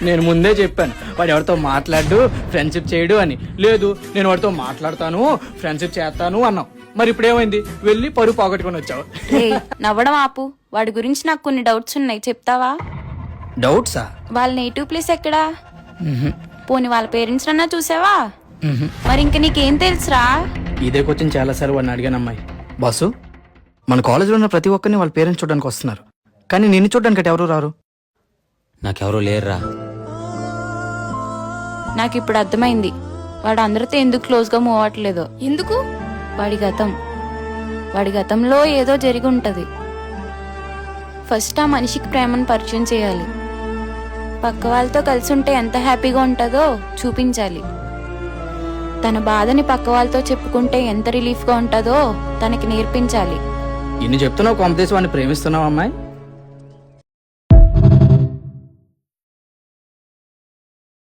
నేను ముందే చెప్పాను వాడు ఎవరితో మాట్లాడు ఫ్రెండ్షిప్ చేయడు అని. లేదు నేను వాడితో మాట్లాడతాను ఫ్రెండ్షిప్ చేస్తాను అన్నావు. మరి ఇప్పుడు ఏమైంది? వెళ్ళి పరువు పోగొట్టుకొని వచ్చావు. ఏయ్, నవ్వడం ఆపు. వాడి గురించి నాకు కొన్ని డౌట్స్ ఉన్నాయి, చెప్తావా? డౌట్సా? వాళ్ళ నేటివ్ ప్లేస్ ఎక్కడా? పోనీ వాళ్ళ పేరెంట్స్ అన్నా చూసావా? మరి ఇంక నీకేం తెలుసురా? ఇదే క్వశ్చన్ చాలా సార్లు వాడిని అడిగాను అమ్మాయి. బాసు, మన కాలేజీలో ఉన్న ప్రతి ఒక్కరిని వాళ్ళ పేరెంట్స్ చూడడానికి వస్తున్నారు, కానీ నిన్ను చూడడానికి ఎవరు రారు. నాకెవరూ లేరురా. నాకు ఇప్పుడు అర్థమైంది వాడు అందరితో ఎందుకు క్లోజ్ గా మూవ్ అవ్వట్లేదో. ఎందుకు? వాడి గతంలో ఏదో జరిగి ఉంటది. ఫస్ట్ ఆ మనిషికి ప్రేమను పరిచయం చేయాలి. పక్క వాళ్ళతో కలిసి ఉంటే ఎంత హ్యాపీగా ఉంటుందో చూపించాలి. తన బాధని పక్క వాళ్ళతో చెప్పుకుంటే ఎంత రిలీఫ్ గా ఉంటుందో తనకి నేర్పించాలి. ఇన్ని చెప్తున్నావు, కాంపిటీషన్ వాడిని ప్రేమిస్తున్నావు అమ్మాయి.